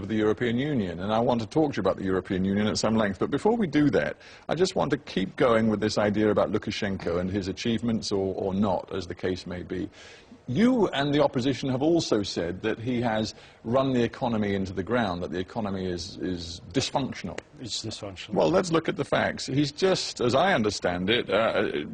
of the European Union, and I want to talk to you about the European Union at some length. But before we do that, I just want to keep going with this idea about Lukashenko and his achievements or not, as the case may be. You and the opposition have also said that he has run the economy into the ground, that the economy is dysfunctional. It's dysfunctional. Well, let's look at the facts. He's just, as I understand it,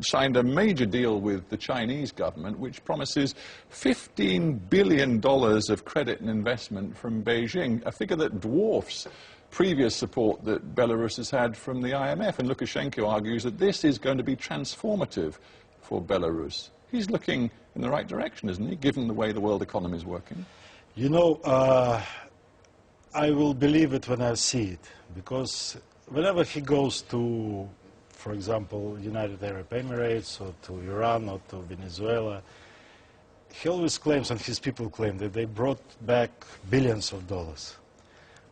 signed a major deal with the Chinese government, which promises $15 billion of credit and investment from Beijing, a figure that dwarfs previous support that Belarus has had from the IMF. And Lukashenko argues that this is going to be transformative for Belarus. He's looking in the right direction, isn't he, given the way the world economy is working? You know, I will believe it when I see it, because whenever he goes to, for example, United Arab Emirates or to Iran or to Venezuela, he always claims, and his people claim, that they brought back billions of dollars.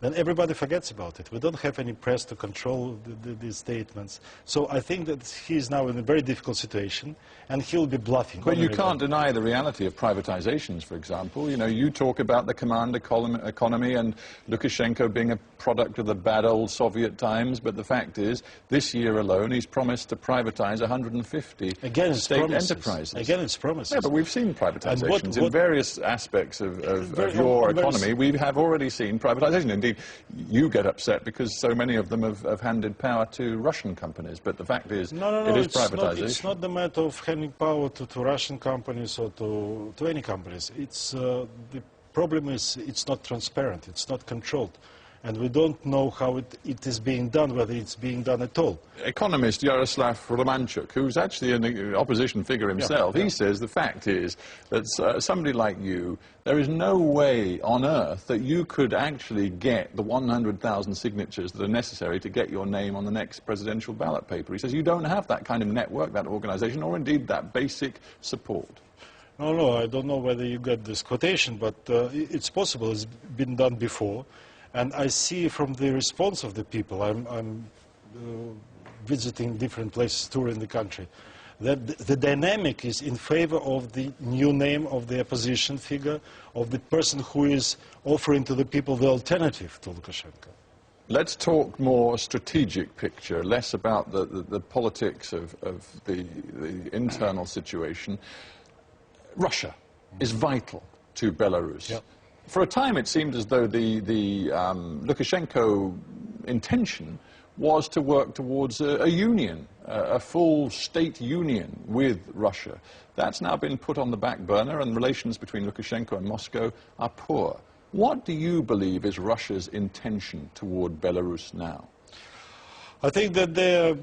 Then everybody forgets about it. We don't have any press to control these statements. So I think that he is now in a very difficult situation, and he'll be bluffing. But you can't deny the reality of privatizations, for example. You know, you talk about the command economy and Lukashenko being a product of the bad old Soviet times, but the fact is, this year alone, he's promised to privatize 150 state enterprises. Again, it's promises. Yeah, but we've seen privatizations in various aspects of your economy. We have already seen privatization. Indeed, you get upset because so many of them have handed power to Russian companies, but the fact is, it is privatization. It's not the matter of handing power to Russian companies or to any companies. It's, the problem is it's not transparent, it's not controlled. And we don't know how it is being done, whether it's being done at all. Economist Yaroslav Romanchuk, who's actually an opposition figure himself, he says the fact is that somebody like you, there is no way on earth that you could actually get the 100,000 signatures that are necessary to get your name on the next presidential ballot paper. He says you don't have that kind of network, that organization, or indeed that basic support. No, I don't know whether you get this quotation, but it's possible. It's been done before. And I see from the response of the people, I'm visiting different places, touring the country, that the dynamic is in favor of the new name of the opposition figure, of the person who is offering to the people the alternative to Lukashenko. Let's talk more strategic picture, less about the politics of the internal situation. Russia is vital to Belarus. Yep. For a time, it seemed as though the Lukashenko intention was to work towards a union, a full state union with Russia. That's now been put on the back burner, and relations between Lukashenko and Moscow are poor. What do you believe is Russia's intention toward Belarus now? I think that they are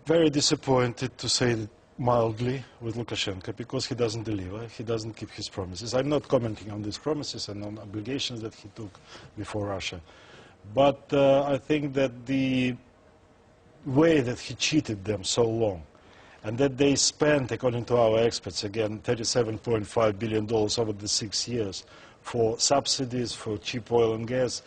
very disappointed, to say it mildly, with Lukashenko, because he doesn't deliver, he doesn't keep his promises. I'm not commenting on these promises and on obligations that he took before Russia. But I think that the way that he cheated them so long, and that they spent, according to our experts, again, $37.5 billion over the 6 years for subsidies, for cheap oil and gas,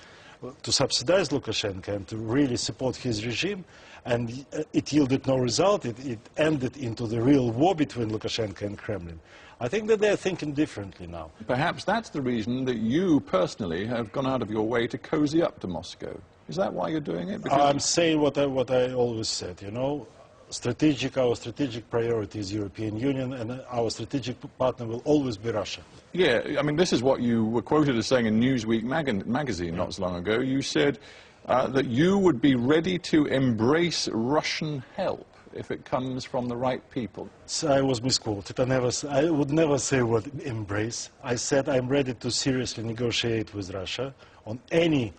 to subsidize Lukashenko and to really support his regime, and it yielded no result. It ended into the real war between Lukashenko and Kremlin. I think that they're thinking differently now. Perhaps that's the reason that you personally have gone out of your way to cozy up to Moscow. Is that why you're doing it? Because I'm saying what I always said, you know. Our strategic priority is European Union, and our strategic partner will always be Russia. Yeah, I mean, this is what you were quoted as saying in Newsweek magazine not so long ago. You said that you would be ready to embrace Russian help if it comes from the right people. So I was misquoted. I would never say the word embrace. I said I'm ready to seriously negotiate with Russia on any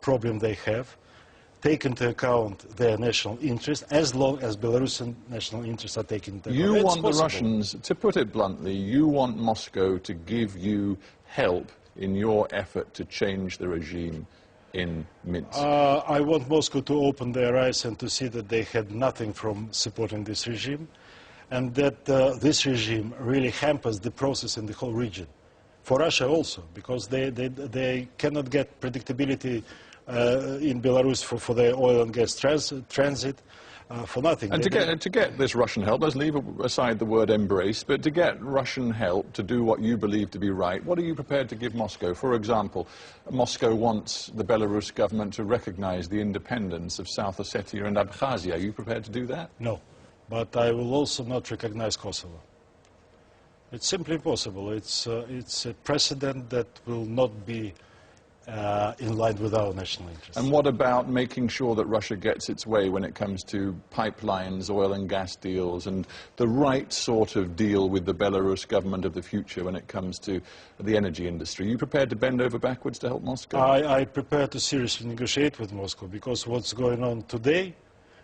problem they have, take into account their national interests, as long as Belarusian national interests are taken into account. You want the Russians, to put it bluntly, you want Moscow to give you help in your effort to change the regime in Minsk? I want Moscow to open their eyes and to see that they had nothing from supporting this regime, and that this regime really hampers the process in the whole region. for Russia also, because they cannot get predictability in Belarus for their oil and gas transit. For nothing. And to get this Russian help, let's leave aside the word embrace, but to get Russian help to do what you believe to be right, what are you prepared to give Moscow? For example, Moscow wants the Belarus government to recognize the independence of South Ossetia and Abkhazia. Are you prepared to do that? No, but I will also not recognize Kosovo. It's simply impossible. It's a precedent that will not be in line with our national interests. And what about making sure that Russia gets its way when it comes to pipelines, oil and gas deals, and the right sort of deal with the Belarus government of the future when it comes to the energy industry? Are you prepared to bend over backwards to help Moscow? I prepare to seriously negotiate with Moscow, because what's going on today,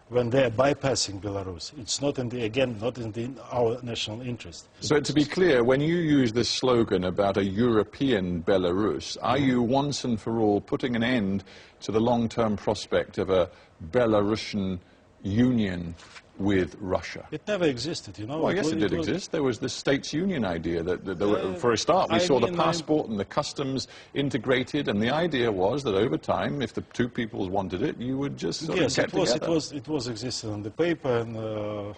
when they're bypassing Belarus, it's not in our national interest. So to be clear, when you use this slogan about a European Belarus, are you once and for all putting an end to the long-term prospect of a Belarusian union with Russia? It never existed, you know. Well, yes, it did exist. There was the states' union idea that for a start, we saw the passport and the customs integrated, and the idea was that over time, if the two peoples wanted it, you would just sort of get together. It was existed on the paper, and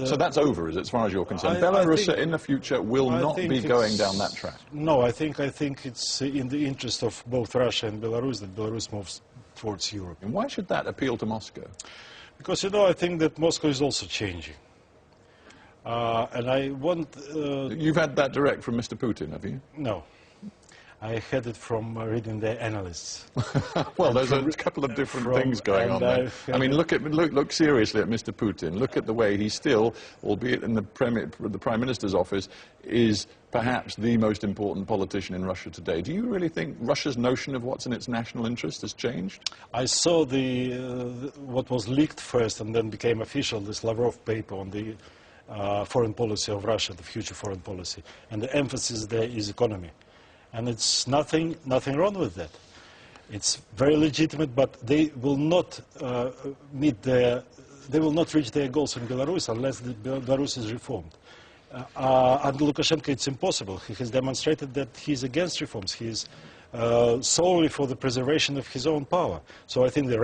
so that's over, is it, as far as you're concerned? Belarus in the future will not be going down that track. No, I think it's in the interest of both Russia and Belarus that Belarus moves towards Europe. And why should that appeal to Moscow? Because, you know, I think that Moscow is also changing. And I want... You've had that direct from Mr. Putin, have you? No. I had it from reading the analysts. Well, there's a couple of different things going on there. I mean, look seriously at Mr. Putin. Look at the way he still, albeit in the Prime Minister's office, is perhaps the most important politician in Russia today. Do you really think Russia's notion of what's in its national interest has changed? I saw what was leaked first and then became official, this Lavrov paper on the foreign policy of Russia, the future foreign policy. And the emphasis there is economy. And it's nothing wrong with that. It's very legitimate, but they will not they will not reach their goals in Belarus unless Belarus is reformed. Under Lukashenko, it's impossible. He has demonstrated that he's against reforms. He is solely for the preservation of his own power. So I think the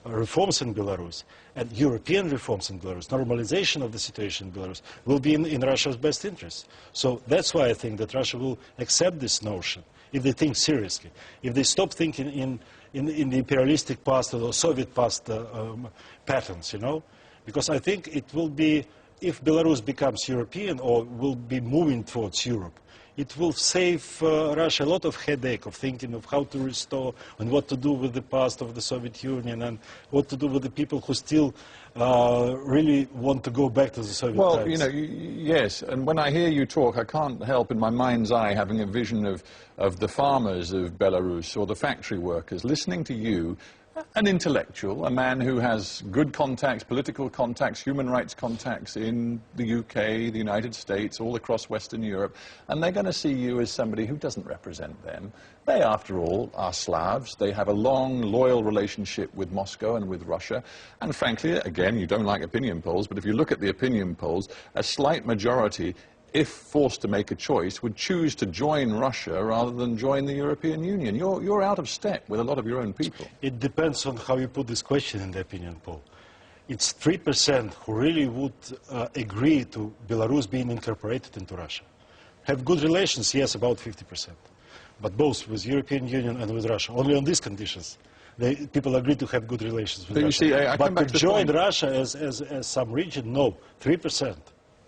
reforms in Belarus and European reforms in Belarus, normalization of the situation in Belarus, will be in Russia's best interest. So that's why I think that Russia will accept this notion, if they think seriously. If they stop thinking in the imperialistic past or the Soviet past patterns, you know. Because I think it will be, if Belarus becomes European or will be moving towards Europe, it will save Russia a lot of headache of thinking of how to restore and what to do with the past of the Soviet Union and what to do with the people who still really want to go back to the Soviet times. Well, you know, yes, and when I hear you talk, I can't help in my mind's eye having a vision of the farmers of Belarus or the factory workers listening to you, an intellectual, a man who has good contacts, political contacts, human rights contacts in the UK, the United States, all across Western Europe, and they're going to see you as somebody who doesn't represent them. They, after all, are Slavs. They have a long, loyal relationship with Moscow and with Russia. And frankly, again, you don't like opinion polls, but if you look at the opinion polls, a slight majority, if forced to make a choice, would choose to join Russia rather than join the European Union. You're out of step with a lot of your own people. It depends on how you put this question in the opinion poll. It's 3% who really would agree to Belarus being incorporated into Russia. Have good relations, yes, about 50%. But both with the European Union and with Russia, only on these conditions. People agree to have good relations with Russia. You see, but to join Russia as some region, no, 3%.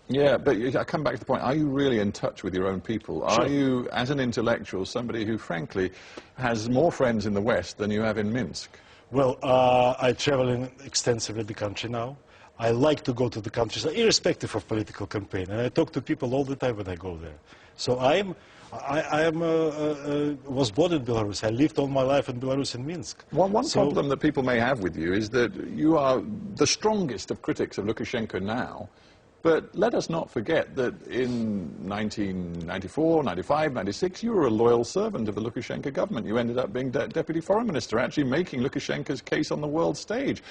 Yeah, but I come back to the point, are you really in touch with your own people? Sure. Are you, as an intellectual, somebody who, frankly, has more friends in the West than you have in Minsk? Well, I travel extensively the country now. I like to go to the countries, irrespective of political campaign, and I talk to people all the time when I go there. So I was born in Belarus. I lived all my life in Belarus in Minsk. One problem that people may have with you is that you are the strongest of critics of Lukashenko now, But let us not forget that in 1994, 95, 96, you were a loyal servant of the Lukashenko government. You ended up being Deputy Foreign Minister, actually making Lukashenko's case on the world stage.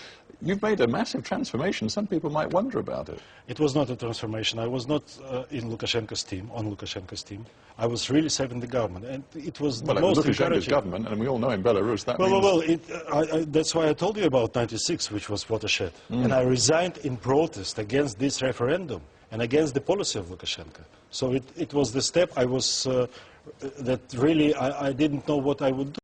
You've made a massive transformation. Some people might wonder about it. It was not a transformation. I was not in Lukashenko's team, on Lukashenko's team. I was really saving the government, and it was the most Lukashenko's encouraging. government, and we all know in Belarus that means... Well, that's why I told you about 96, which was watershed. And I resigned in protest against this referendum and against the policy of Lukashenko. So it was the step I was, that really I didn't know what I would do.